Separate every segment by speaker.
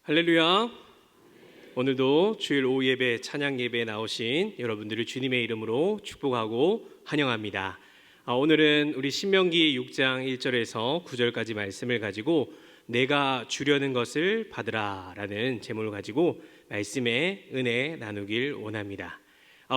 Speaker 1: 할렐루야. 오늘도 주일 오후 예배 찬양 예배에 나오신 여러분들을 주님의 이름으로 축복하고 환영합니다. 오늘은 우리 신명기 6장 1절에서 9절까지 말씀을 가지고 내가 주려는 것을 받으라 라는 제목을 가지고 말씀의 은혜 나누길 원합니다.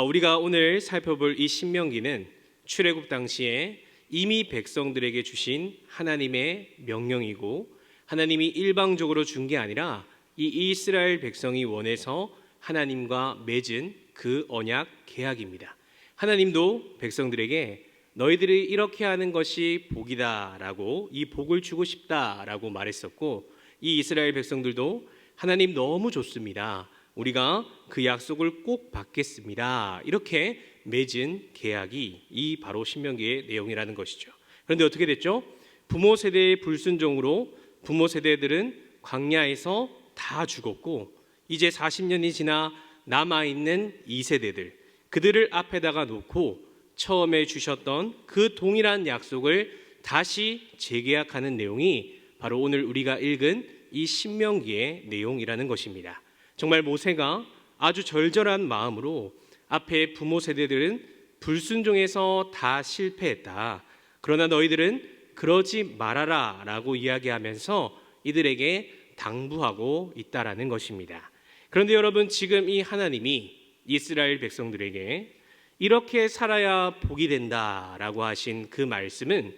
Speaker 1: 우리가 오늘 살펴볼 이 신명기는 출애굽 당시에 이미 백성들에게 주신 하나님의 명령이고, 하나님이 일방적으로 준 게 아니라 이 이스라엘 백성이 원해서 하나님과 맺은 그 언약 계약입니다. 하나님도 백성들에게 너희들이 이렇게 하는 것이 복이다 라고, 이 복을 주고 싶다 라고 말했었고, 이 이스라엘 백성들도 하나님 너무 좋습니다, 우리가 그 약속을 꼭 받겠습니다, 이렇게 맺은 계약이 이 바로 신명기의 내용이라는 것이죠. 그런데 어떻게 됐죠? 부모 세대의 불순종으로 부모 세대들은 광야에서 다 죽었고, 이제 40년이 지나 남아있는 2세대들, 그들을 앞에다가 놓고 처음에 주셨던 그 동일한 약속을 다시 재계약하는 내용이 바로 오늘 우리가 읽은 이 신명기의 내용이라는 것입니다. 정말 모세가 아주 절절한 마음으로 앞에 부모 세대들은 불순종해서 다 실패했다, 그러나 너희들은 그러지 말아라 라고 이야기하면서 이들에게 당부하고 있다라는 것입니다. 그런데 여러분, 지금 이 하나님이 이스라엘 백성들에게 이렇게 살아야 복이 된다라고 하신 그 말씀은,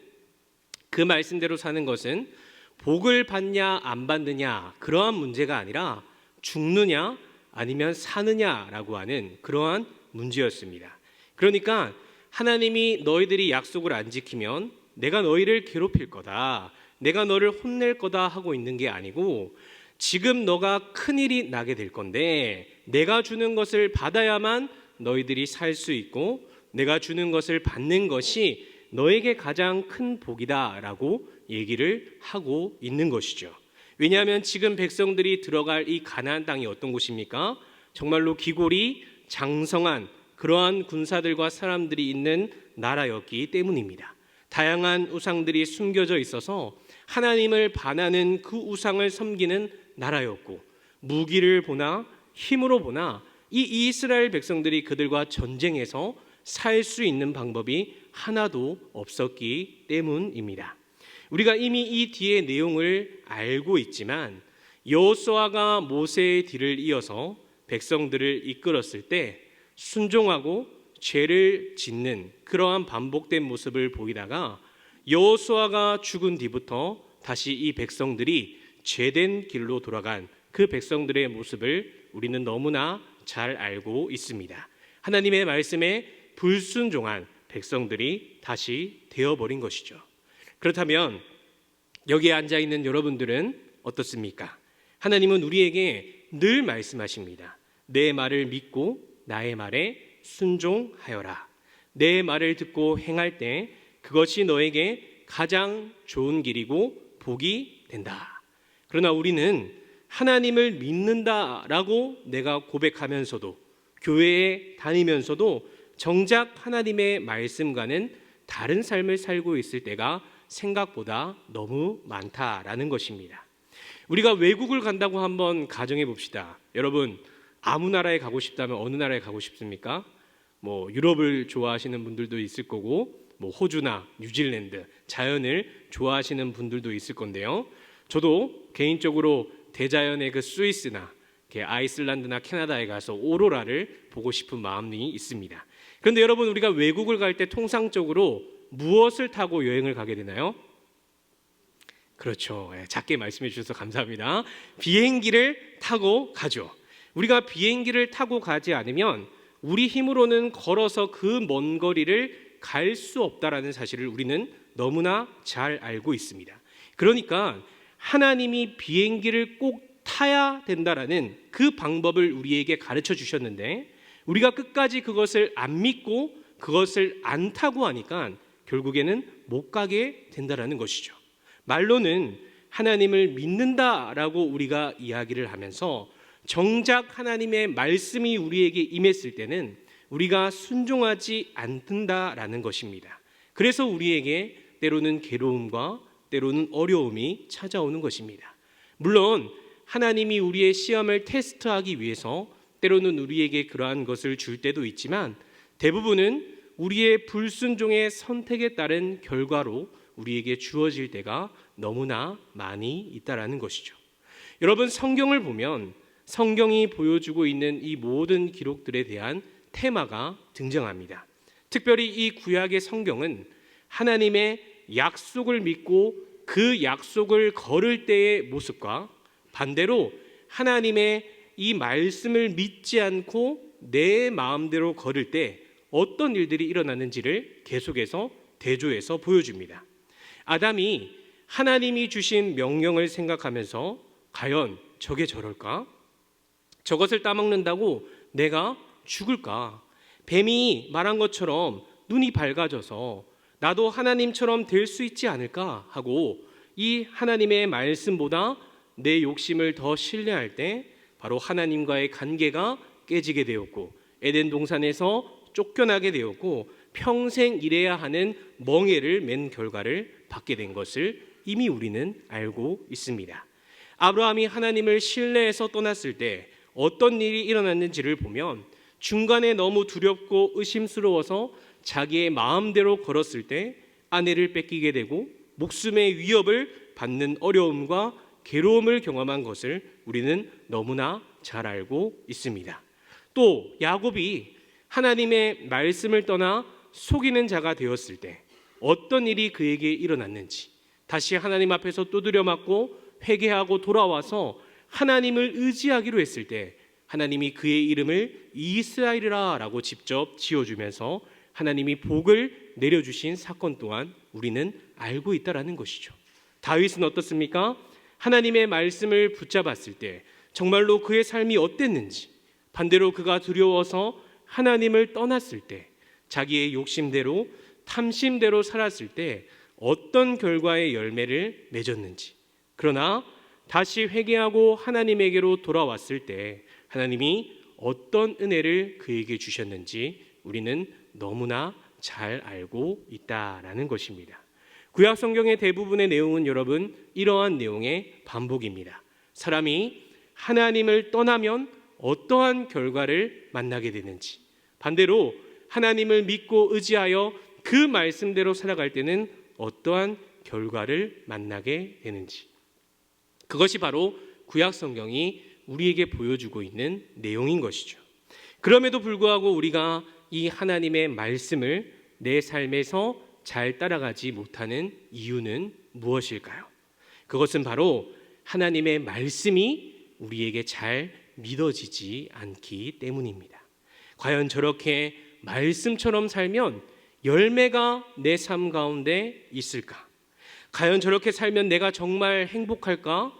Speaker 1: 그 말씀대로 사는 것은 복을 받냐 안 받느냐 그러한 문제가 아니라 죽느냐 아니면 사느냐라고 하는 그러한 문제였습니다. 그러니까 하나님이 너희들이 약속을 안 지키면 내가 너희를 괴롭힐 거다, 내가 너를 혼낼 거다 하고 있는 게 아니고, 지금 너가 큰일이 나게 될 건데 내가 주는 것을 받아야만 너희들이 살 수 있고, 내가 주는 것을 받는 것이 너에게 가장 큰 복이다 라고 얘기를 하고 있는 것이죠. 왜냐하면 지금 백성들이 들어갈 이 가나안 땅이 어떤 곳입니까? 정말로 기골이 장성한 그러한 군사들과 사람들이 있는 나라였기 때문입니다. 다양한 우상들이 숨겨져 있어서 하나님을 반하는 그 우상을 섬기는 나라였고, 무기를 보나 힘으로 보나 이 이스라엘 백성들이 그들과 전쟁해서 살 수 있는 방법이 하나도 없었기 때문입니다. 우리가 이미 이 뒤의 내용을 알고 있지만, 여호수아가 모세의 뒤를 이어서 백성들을 이끌었을 때 순종하고 죄를 짓는 그러한 반복된 모습을 보이다가 여호수아가 죽은 뒤부터 다시 이 백성들이 죄된 길로 돌아간 그 백성들의 모습을 우리는 너무나 잘 알고 있습니다. 하나님의 말씀에 불순종한 백성들이 다시 되어버린 것이죠. 그렇다면 여기에 앉아있는 여러분들은 어떻습니까? 하나님은 우리에게 늘 말씀하십니다. 내 말을 믿고 나의 말에 순종하여라. 내 말을 듣고 행할 때 그것이 너에게 가장 좋은 길이고 복이 된다. 그러나 우리는 하나님을 믿는다라고 내가 고백하면서도, 교회에 다니면서도 정작 하나님의 말씀과는 다른 삶을 살고 있을 때가 생각보다 너무 많다라는 것입니다. 우리가 외국을 간다고 한번 가정해 봅시다. 여러분, 아무 나라에 가고 싶다면 어느 나라에 가고 싶습니까? 유럽을 좋아하시는 분들도 있을 거고, 호주나 뉴질랜드, 자연을 좋아하시는 분들도 있을 건데요. 저도 개인적으로 대자연의 그 스위스나 아이슬란드나 캐나다에 가서 오로라를 보고 싶은 마음이 있습니다. 그런데 여러분, 우리가 외국을 갈 때 통상적으로 무엇을 타고 여행을 가게 되나요? 그렇죠. 작게 말씀해 주셔서 감사합니다. 비행기를 타고 가죠. 우리가 비행기를 타고 가지 않으면 우리 힘으로는 걸어서 그 먼 거리를 갈 수 없다라는 사실을 우리는 너무나 잘 알고 있습니다. 그러니까 하나님이 비행기를 꼭 타야 된다라는 그 방법을 우리에게 가르쳐 주셨는데, 우리가 끝까지 그것을 안 믿고 그것을 안 타고 하니까 결국에는 못 가게 된다라는 것이죠. 말로는 하나님을 믿는다라고 우리가 이야기를 하면서 정작 하나님의 말씀이 우리에게 임했을 때는 우리가 순종하지 않는다라는 것입니다. 그래서 우리에게 때로는 괴로움과 때로는 어려움이 찾아오는 것입니다. 물론 하나님이 우리의 시험을 테스트하기 위해서 때로는 우리에게 그러한 것을 줄 때도 있지만 대부분은 우리의 불순종의 선택에 따른 결과로 우리에게 주어질 때가 너무나 많이 있다라는 것이죠. 여러분, 성경을 보면 성경이 보여주고 있는 이 모든 기록들에 대한 테마가 등장합니다. 특별히 이 구약의 성경은 하나님의 약속을 믿고 그 약속을 걸을 때의 모습과 반대로 하나님의 이 말씀을 믿지 않고 내 마음대로 걸을 때 어떤 일들이 일어나는지를 계속해서 대조해서 보여줍니다. 아담이 하나님이 주신 명령을 생각하면서 과연 저게 저럴까? 저것을 따먹는다고 내가 죽을까? 뱀이 말한 것처럼 눈이 밝아져서 나도 하나님처럼 될 수 있지 않을까 하고 이 하나님의 말씀보다 내 욕심을 더 신뢰할 때 바로 하나님과의 관계가 깨지게 되었고 에덴 동산에서 쫓겨나게 되었고 평생 일해야 하는 멍에를 맨 결과를 받게 된 것을 이미 우리는 알고 있습니다. 아브라함이 하나님을 신뢰해서 떠났을 때 어떤 일이 일어났는지를 보면 중간에 너무 두렵고 의심스러워서 자기의 마음대로 걸었을 때 아내를 뺏기게 되고 목숨의 위협을 받는 어려움과 괴로움을 경험한 것을 우리는 너무나 잘 알고 있습니다. 또 야곱이 하나님의 말씀을 떠나 속이는 자가 되었을 때 어떤 일이 그에게 일어났는지 다시 하나님 앞에서 두드려 맞고 회개하고 돌아와서 하나님을 의지하기로 했을 때 하나님이 그의 이름을 이스라엘이라 라고 직접 지어주면서 하나님이 복을 내려주신 사건 또한 우리는 알고 있다라는 것이죠. 다윗은 어떻습니까? 하나님의 말씀을 붙잡았을 때 정말로 그의 삶이 어땠는지, 반대로 그가 두려워서 하나님을 떠났을 때 자기의 욕심대로 탐심대로 살았을 때 어떤 결과의 열매를 맺었는지, 그러나 다시 회개하고 하나님에게로 돌아왔을 때 하나님이 어떤 은혜를 그에게 주셨는지 우리는 너무나 잘 알고 있다라는 것입니다. 구약 성경의 대부분의 내용은 여러분 이러한 내용의 반복입니다. 사람이 하나님을 떠나면 어떠한 결과를 만나게 되는지, 반대로 하나님을 믿고 의지하여 그 말씀대로 살아갈 때는 어떠한 결과를 만나게 되는지, 그것이 바로 구약 성경이 우리에게 보여주고 있는 내용인 것이죠. 그럼에도 불구하고 우리가 이 하나님의 말씀을 내 삶에서 잘 따라가지 못하는 이유는 무엇일까요? 그것은 바로 하나님의 말씀이 우리에게 잘 믿어지지 않기 때문입니다. 과연 저렇게 말씀처럼 살면 열매가 내 삶 가운데 있을까? 과연 저렇게 살면 내가 정말 행복할까?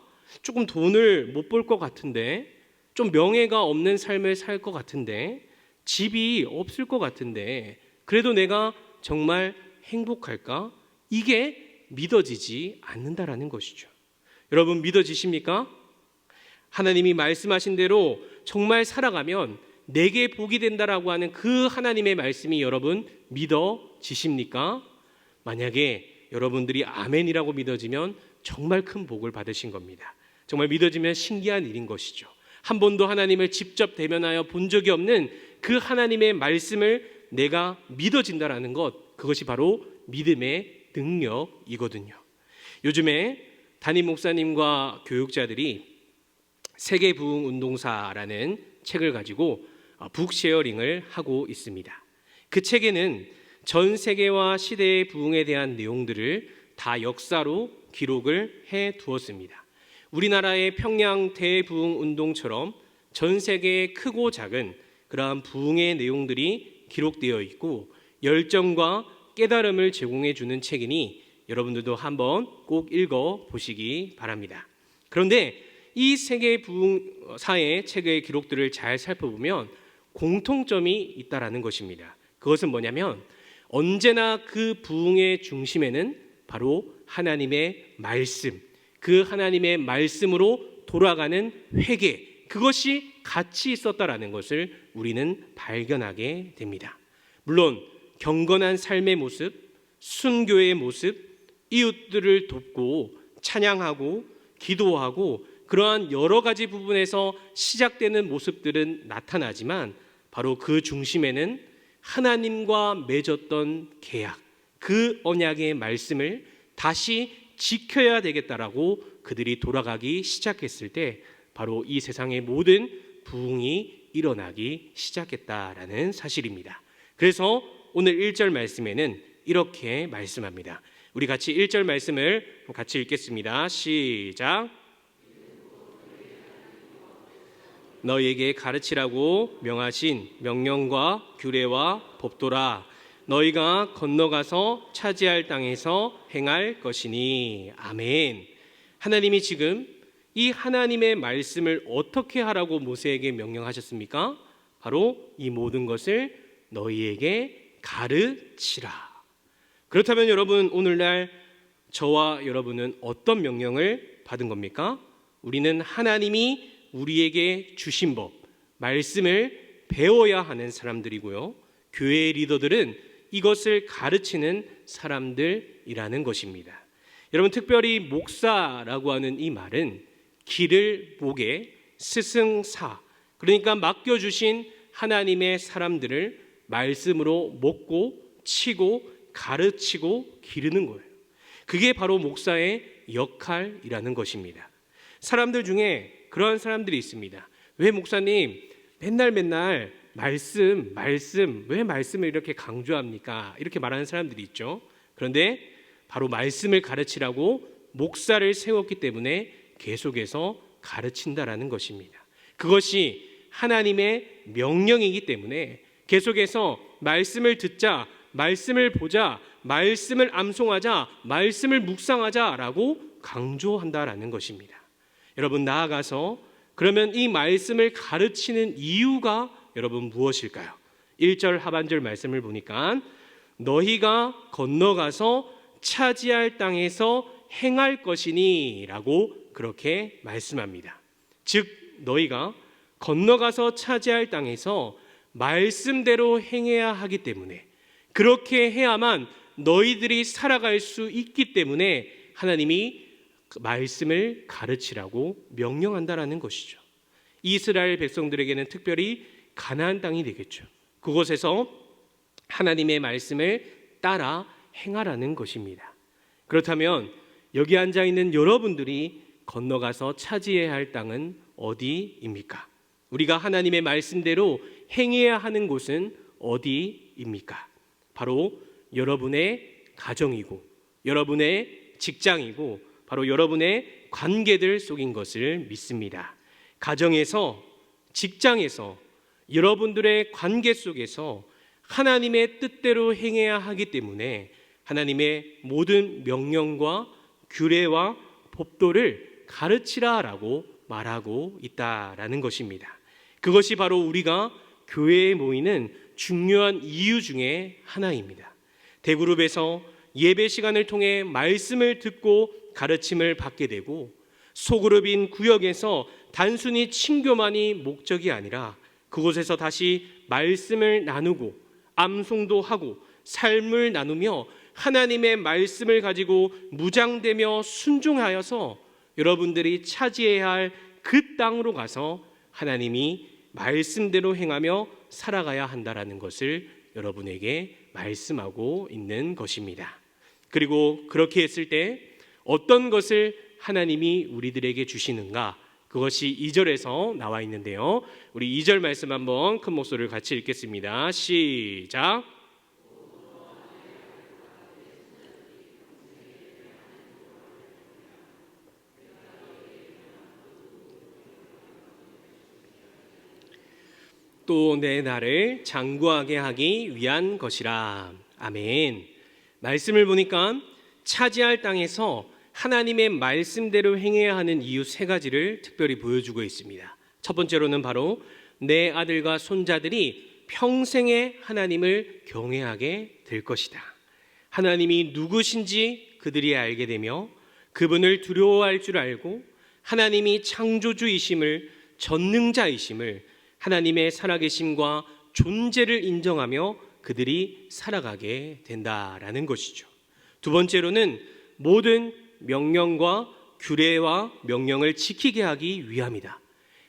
Speaker 1: 조금 돈을 못 벌 것 같은데, 좀 명예가 없는 삶을 살 것 같은데, 집이 없을 것 같은데 그래도 내가 정말 행복할까? 이게 믿어지지 않는다라는 것이죠. 여러분, 믿어지십니까? 하나님이 말씀하신 대로 정말 살아가면 내게 복이 된다라고 하는 그 하나님의 말씀이 여러분 믿어지십니까? 만약에 여러분들이 아멘이라고 믿어지면 정말 큰 복을 받으신 겁니다. 정말 믿어지면 신기한 일인 것이죠. 한 번도 하나님을 직접 대면하여 본 적이 없는 그 하나님의 말씀을 내가 믿어진다라는 것, 그것이 바로 믿음의 능력이거든요. 요즘에 담임 목사님과 교육자들이 세계 부흥 운동사라는 책을 가지고 북쉐어링을 하고 있습니다. 그 책에는 전 세계와 시대의 부흥에 대한 내용들을 다 역사로 기록을 해 두었습니다. 우리나라의 평양 대부흥 운동처럼 전 세계의 크고 작은 그러한 부흥의 내용들이 기록되어 있고 열정과 깨달음을 제공해 주는 책이니 여러분들도 한번 꼭 읽어 보시기 바랍니다. 그런데 이 세계 부흥사의 책의 기록들을 잘 살펴보면 공통점이 있다라는 것입니다. 그것은 뭐냐면 언제나 그 부흥의 중심에는 바로 하나님의 말씀, 그 하나님의 말씀으로 돌아가는 회개, 그것이 같이 있었다라는 것을 우리는 발견하게 됩니다. 물론 경건한 삶의 모습, 순교의 모습, 이웃들을 돕고 찬양하고 기도하고 그러한 여러 가지 부분에서 시작되는 모습들은 나타나지만 바로 그 중심에는 하나님과 맺었던 계약, 그 언약의 말씀을 다시 지켜야 되겠다라고 그들이 돌아가기 시작했을 때 바로 이 세상의 모든 부흥이 일어나기 시작했다라는 사실입니다. 그래서 오늘 1절 말씀에는 이렇게 말씀합니다. 우리 같이 1절 말씀을 같이 읽겠습니다. 시작. 너희에게 가르치라고 명하신 명령과 규례와 법도라. 너희가 건너가서 차지할 땅에서 행할 것이니. 아멘. 하나님이 지금 이 하나님의 말씀을 어떻게 하라고 모세에게 명령하셨습니까? 바로 이 모든 것을 너희에게 가르치라. 그렇다면 여러분, 오늘날 저와 여러분은 어떤 명령을 받은 겁니까? 우리는 하나님이 우리에게 주신 법, 말씀을 배워야 하는 사람들이고요, 교회의 리더들은 이것을 가르치는 사람들이라는 것입니다. 여러분, 특별히 목사라고 하는 이 말은 길을 보게 스승사, 그러니까 맡겨주신 하나님의 사람들을 말씀으로 먹고 치고 가르치고 기르는 거예요. 그게 바로 목사의 역할이라는 것입니다. 사람들 중에 그러한 사람들이 있습니다. 왜 목사님 맨날 말씀 왜 말씀을 이렇게 강조합니까? 이렇게 말하는 사람들이 있죠. 그런데 바로 말씀을 가르치라고 목사를 세웠기 때문에 계속해서 가르친다라는 것입니다. 그것이 하나님의 명령이기 때문에 계속해서 말씀을 듣자, 말씀을 보자, 말씀을 암송하자, 말씀을 묵상하자라고 강조한다라는 것입니다. 여러분, 나아가서 그러면 이 말씀을 가르치는 이유가 여러분 무엇일까요? 1절 하반절 말씀을 보니까 너희가 건너가서 차지할 땅에서 행할 것이니 라고 그렇게 말씀합니다. 즉 너희가 건너가서 차지할 땅에서 말씀대로 행해야 하기 때문에, 그렇게 해야만 너희들이 살아갈 수 있기 때문에 하나님이 말씀을 가르치라고 명령한다라는 것이죠. 이스라엘 백성들에게는 특별히 가나안 땅이 되겠죠. 그곳에서 하나님의 말씀을 따라 행하라는 것입니다. 그렇다면 여기 앉아 있는 여러분들이 건너가서 차지해야 할 땅은 어디입니까? 우리가 하나님의 말씀대로 행해야 하는 곳은 어디입니까? 바로 여러분의 가정이고 여러분의 직장이고 바로 여러분의 관계들 속인 것을 믿습니다. 가정에서, 직장에서, 여러분들의 관계 속에서 하나님의 뜻대로 행해야 하기 때문에 하나님의 모든 명령과 규례와 법도를 가르치라라고 말하고 있다라는 것입니다. 그것이 바로 우리가 교회에 모이는 중요한 이유 중에 하나입니다. 대그룹에서 예배 시간을 통해 말씀을 듣고 가르침을 받게 되고, 소그룹인 구역에서 단순히 친교만이 목적이 아니라 그곳에서 다시 말씀을 나누고 암송도 하고 삶을 나누며 하나님의 말씀을 가지고 무장되며 순종하여서 여러분들이 차지해야 할 그 땅으로 가서 하나님이 말씀대로 행하며 살아가야 한다라는 것을 여러분에게 말씀하고 있는 것입니다. 그리고 그렇게 했을 때 어떤 것을 하나님이 우리들에게 주시는가, 그것이 2절에서 나와 있는데요, 우리 2절 말씀 한번 큰 목소리를 같이 읽겠습니다. 시작. 또 내 날을 장구하게 하기 위한 것이라. 아멘. 말씀을 보니까 차지할 땅에서 하나님의 말씀대로 행해야 하는 이유 3가지를 특별히 보여주고 있습니다. 첫 번째로는 바로 내 아들과 손자들이 평생에 하나님을 경외하게 될 것이다. 하나님이 누구신지 그들이 알게 되며 그분을 두려워할 줄 알고 하나님이 창조주이심을, 전능자이심을, 하나님의 살아계심과 존재를 인정하며 그들이 살아가게 된다라는 것이죠. 두 번째로는 모든 명령과 규례와 명령을 지키게 하기 위함이다.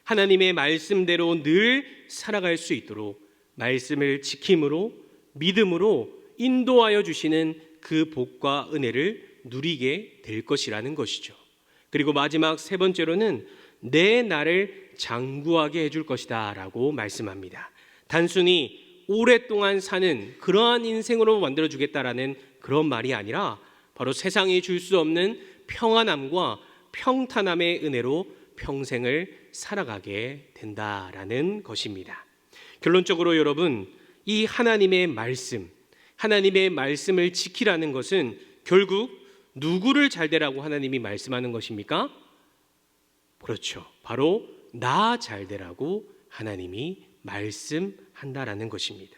Speaker 1: 하나님의 말씀대로 늘 살아갈 수 있도록 말씀을 지킴으로 믿음으로 인도하여 주시는 그 복과 은혜를 누리게 될 것이라는 것이죠. 그리고 마지막 세 번째로는 내 나를 장구하게 해줄 것이다 라고 말씀합니다. 단순히 오랫동안 사는 그러한 인생으로 만들어주겠다라는 그런 말이 아니라 바로 세상이 줄 수 없는 평안함과 평탄함의 은혜로 평생을 살아가게 된다라는 것입니다. 결론적으로 여러분, 이 하나님의 말씀을 지키라는 것은 결국 누구를 잘 되라고 하나님이 말씀하는 것입니까? 그렇죠. 바로 나 잘 되라고 하나님이 말씀한다라는 것입니다.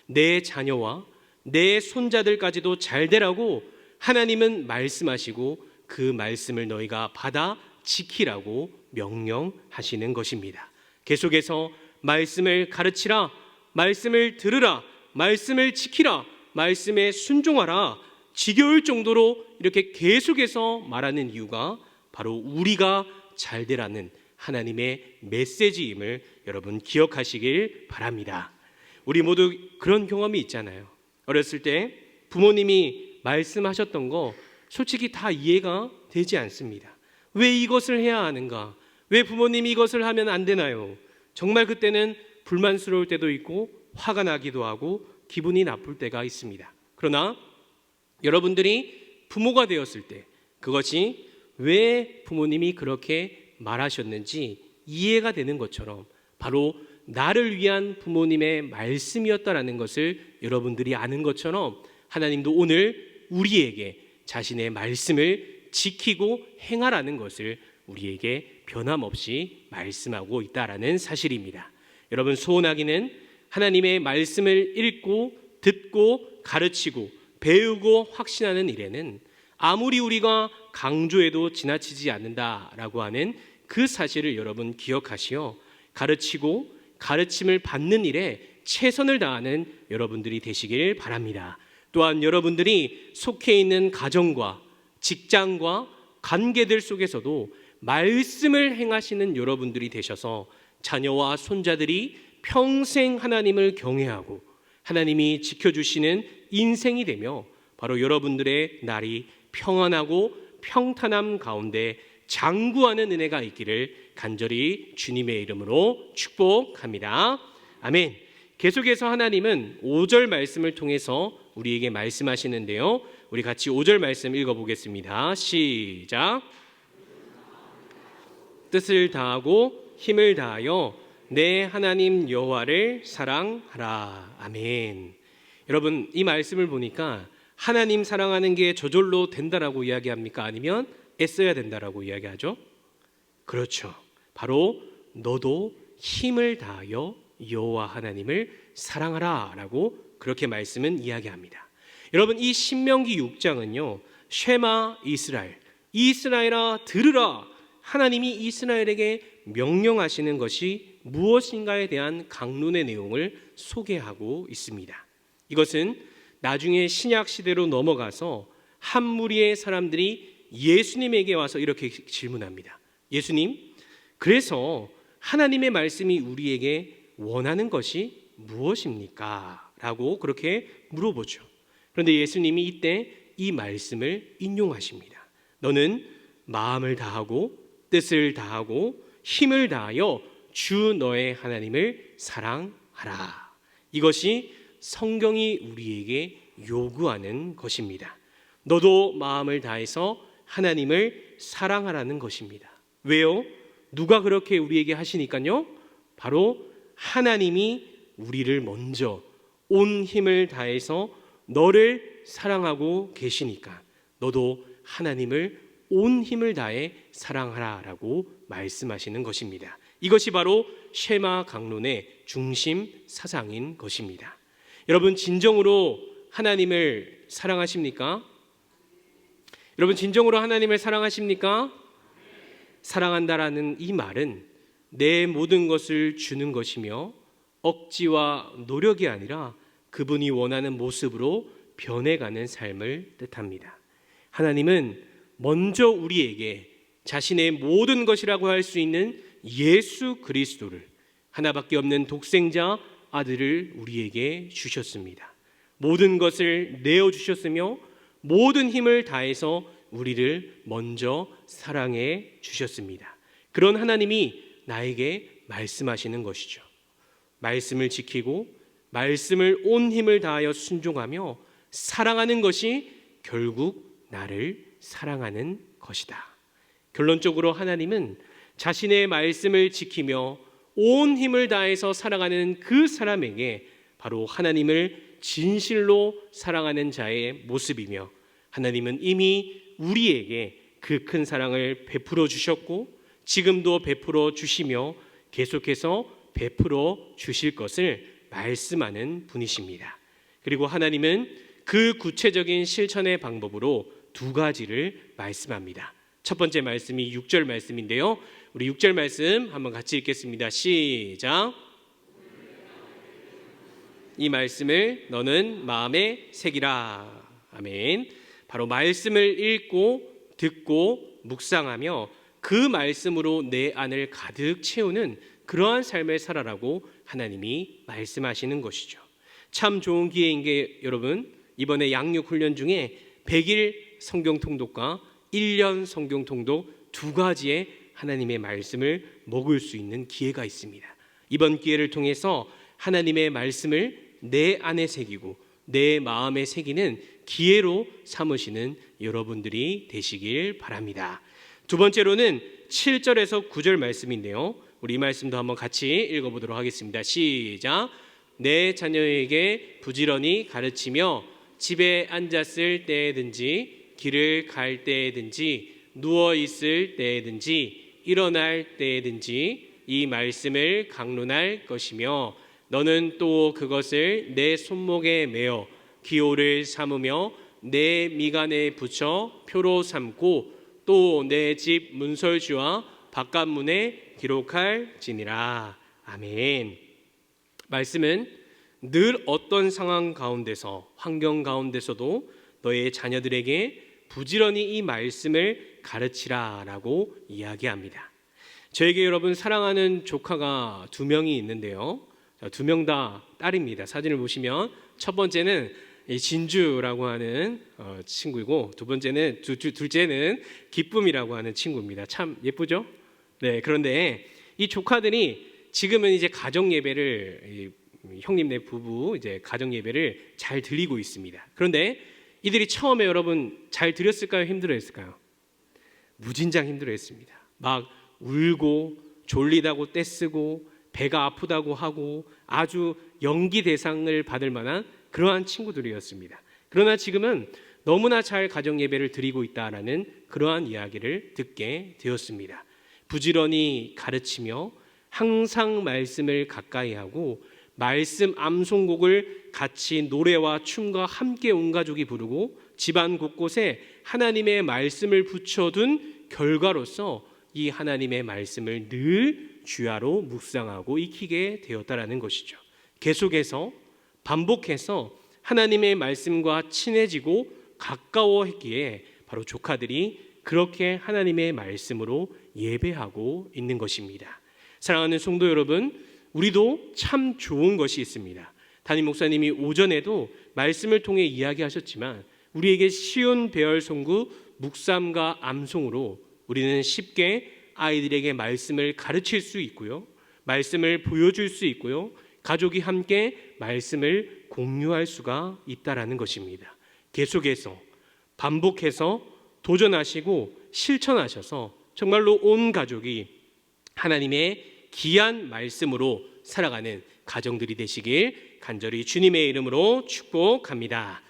Speaker 1: 내 자녀와 내 손자들까지도 잘 되라고 하나님은 말씀하시고 그 말씀을 너희가 받아 지키라고 명령하시는 것입니다. 계속해서 말씀을 가르치라, 말씀을 들으라, 말씀을 지키라, 말씀에 순종하라, 지겨울 정도로 이렇게 계속해서 말하는 이유가 바로 우리가 잘 되라는 하나님의 메시지임을 여러분 기억하시길 바랍니다. 우리 모두 그런 경험이 있잖아요. 어렸을 때 부모님이 말씀하셨던 거 솔직히 다 이해가 되지 않습니다. 왜 이것을 해야 하는가? 왜 부모님이 이것을 하면 안 되나요? 정말 그때는 불만스러울 때도 있고 화가 나기도 하고 기분이 나쁠 때가 있습니다. 그러나 여러분들이 부모가 되었을 때 그것이 왜 부모님이 그렇게 말하셨는지 이해가 되는 것처럼 바로 나를 위한 부모님의 말씀이었다라는 것을 여러분들이 아는 것처럼 하나님도 오늘 우리에게 자신의 말씀을 지키고 행하라는 것을 우리에게 변함없이 말씀하고 있다라는 사실입니다. 여러분, 소원하기는 하나님의 말씀을 읽고 듣고 가르치고 배우고 확신하는 일에는 아무리 우리가 강조해도 지나치지 않는다라고 하는 그 사실을 여러분 기억하시어 가르치고 가르침을 받는 일에 최선을 다하는 여러분들이 되시길 바랍니다. 또한 여러분들이 속해 있는 가정과 직장과 관계들 속에서도 말씀을 행하시는 여러분들이 되셔서 자녀와 손자들이 평생 하나님을 경외하고 하나님이 지켜주시는 인생이 되며 바로 여러분들의 날이 평안하고 평탄함 가운데 장구하는 은혜가 있기를 간절히 주님의 이름으로 축복합니다. 아멘. 계속해서 하나님은 5절 말씀을 통해서 우리에게 말씀하시는데요. 우리 같이 5절 말씀 읽어보겠습니다. 시작. 뜻을 다하고 힘을 다하여 내 하나님 여호와를 사랑하라. 아멘. 여러분, 이 말씀을 보니까 하나님 사랑하는 게 저절로 된다라고 이야기합니까? 아니면 애써야 된다라고 이야기하죠? 그렇죠. 바로 너도 힘을 다하여 여호와 하나님을 사랑하라 라고 그렇게 말씀은 이야기합니다. 여러분, 이 신명기 6장은요 쉐마 이스라엘, 이스라엘아 들으라, 하나님이 이스라엘에게 명령하시는 것이 무엇인가에 대한 강론의 내용을 소개하고 있습니다. 이것은 나중에 신약 시대로 넘어가서 한 무리의 사람들이 예수님에게 와서 이렇게 질문합니다. 예수님, 그래서 하나님의 말씀이 우리에게 원하는 것이 무엇입니까? 라고 그렇게 물어보죠. 그런데 예수님이 이때 이 말씀을 인용하십니다. 너는 마음을 다하고 뜻을 다하고 힘을 다하여 주 너의 하나님을 사랑하라. 이것이 성경이 우리에게 요구하는 것입니다. 너도 마음을 다해서 하나님을 사랑하라는 것입니다. 왜요? 누가 그렇게 우리에게 하시니까요? 바로 하나님이 우리를 먼저 온 힘을 다해서 너를 사랑하고 계시니까 너도 하나님을 온 힘을 다해 사랑하라라고 말씀하시는 것입니다. 이것이 바로 쉐마 강론의 중심 사상인 것입니다. 여러분, 진정으로 하나님을 사랑하십니까? 여러분, 진정으로 하나님을 사랑하십니까? 사랑한다라는 이 말은 내 모든 것을 주는 것이며 억지와 노력이 아니라 그분이 원하는 모습으로 변해가는 삶을 뜻합니다. 하나님은 먼저 우리에게 자신의 모든 것이라고 할 수 있는 예수 그리스도를, 하나밖에 없는 독생자 아들을 우리에게 주셨습니다. 모든 것을 내어주셨으며 모든 힘을 다해서 우리를 먼저 사랑해 주셨습니다. 그런 하나님이 나에게 말씀하시는 것이죠. 말씀을 지키고 말씀을 온 힘을 다하여 순종하며 사랑하는 것이 결국 나를 사랑하는 것이다. 결론적으로 하나님은 자신의 말씀을 지키며 온 힘을 다해서 사랑하는 그 사람에게 바로 하나님을 진실로 사랑하는 자의 모습이며, 하나님은 이미 우리에게 그 큰 사랑을 베풀어 주셨고 지금도 베풀어 주시며 계속해서 베풀어 주실 것을 말씀하는 분이십니다. 그리고 하나님은 그 구체적인 실천의 방법으로 두 가지를 말씀합니다. 첫 번째 말씀이 6절 말씀인데요, 우리 6절 말씀 한번 같이 읽겠습니다. 시작. 이 말씀을 너는 마음에 새기라. 아멘. 바로 말씀을 읽고 듣고 묵상하며 그 말씀으로 내 안을 가득 채우는 그러한 삶을 살아라고 하나님이 말씀하시는 것이죠. 참 좋은 기회인 게, 여러분, 이번에 양육 훈련 중에 100일 성경 통독과 1년 성경 통독 두 가지의 하나님의 말씀을 먹을 수 있는 기회가 있습니다. 이번 기회를 통해서 하나님의 말씀을 내 안에 새기고 내 마음에 새기는 기회로 삼으시는 여러분들이 되시길 바랍니다. 두 번째로는 7절에서 9절 말씀인데요, 우리 이 말씀도 한번 같이 읽어보도록 하겠습니다. 시작. 내 자녀에게 부지런히 가르치며 집에 앉았을 때든지 길을 갈 때든지 누워 있을 때든지 일어날 때든지 이 말씀을 강론할 것이며 너는 또 그것을 내 손목에 매어 기호를 삼으며 내 미간에 붙여 표로 삼고 또 내 집 문설주와 바깥문에 기록할지니라. 아멘. 말씀은 늘 어떤 상황 가운데서, 환경 가운데서도 너의 자녀들에게 부지런히 이 말씀을 가르치라라고 이야기합니다. 저에게 여러분 사랑하는 조카가 2명이 있는데요, 2명 다 딸입니다. 사진을 보시면 첫 번째는 진주라고 하는 친구이고 둘째는 기쁨이라고 하는 친구입니다. 참 예쁘죠? 네, 그런데 이 조카들이 지금은 이제 가정 예배를, 형님네 부부 이제 가정 예배를 잘 드리고 있습니다. 그런데 이들이 처음에 여러분 잘 드렸을까요? 힘들어했을까요? 무진장 힘들어했습니다. 막 울고 졸리다고 떼쓰고 배가 아프다고 하고 아주 연기 대상을 받을 만한 그러한 친구들이었습니다. 그러나 지금은 너무나 잘 가정 예배를 드리고 있다라는 그러한 이야기를 듣게 되었습니다. 부지런히 가르치며 항상 말씀을 가까이 하고 말씀 암송곡을 같이 노래와 춤과 함께 온 가족이 부르고 집안 곳곳에 하나님의 말씀을 붙여둔 결과로서 이 하나님의 말씀을 늘 주야로 묵상하고 익히게 되었다라는 것이죠. 계속해서 반복해서 하나님의 말씀과 친해지고 가까워했기에 바로 조카들이 그렇게 하나님의 말씀으로 예배하고 있는 것입니다. 사랑하는 성도 여러분, 우리도 참 좋은 것이 있습니다. 담임 목사님이 오전에도 말씀을 통해 이야기하셨지만 우리에게 쉬운 배열 송구 묵삼과 암송으로 우리는 쉽게 아이들에게 말씀을 가르칠 수 있고요, 말씀을 보여줄 수 있고요, 가족이 함께 말씀을 공유할 수가 있다라는 것입니다. 계속해서 반복해서 도전하시고 실천하셔서 정말로 온 가족이 하나님의 귀한 말씀으로 살아가는 가정들이 되시길 간절히 주님의 이름으로 축복합니다.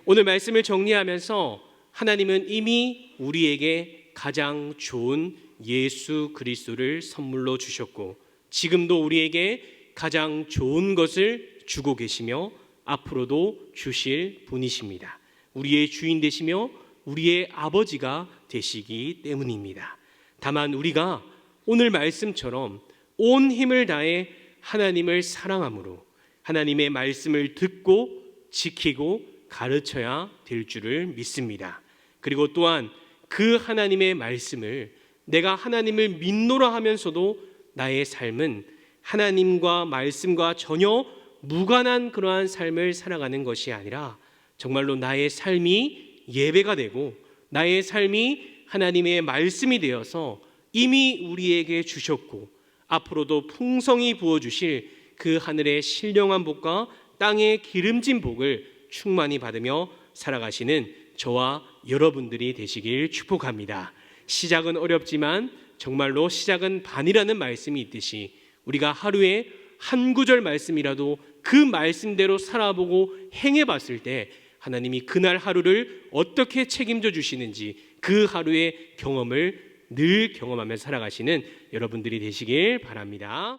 Speaker 1: 오늘 말씀을 정리하면서 하나님은 이미 우리에게 가장 좋은 예수 그리스도를 선물로 주셨고 지금도 우리에게 가장 좋은 것을 주고 계시며 앞으로도 주실 분이십니다. 우리의 주인 되시며 우리의 아버지가 되시기 때문입니다. 다만 우리가 오늘 말씀처럼 온 힘을 다해 하나님을 사랑함으로 하나님의 말씀을 듣고 지키고 가르쳐야 될 줄을 믿습니다. 그리고 또한 그 하나님의 말씀을 내가 하나님을 믿노라 하면서도 나의 삶은 하나님과 말씀과 전혀 무관한 그러한 삶을 살아가는 것이 아니라 정말로 나의 삶이 예배가 되고 나의 삶이 하나님의 말씀이 되어서 이미 우리에게 주셨고 앞으로도 풍성히 부어주실 그 하늘의 신령한 복과 땅의 기름진 복을 충만히 받으며 살아가시는 저와 여러분들이 되시길 축복합니다. 시작은 어렵지만 정말로 시작은 반이라는 말씀이 있듯이 우리가 하루에 한 구절 말씀이라도 그 말씀대로 살아보고 행해봤을 때 하나님이 그날 하루를 어떻게 책임져 주시는지 그 하루의 경험을 늘 경험하며 살아가시는 여러분들이 되시길 바랍니다.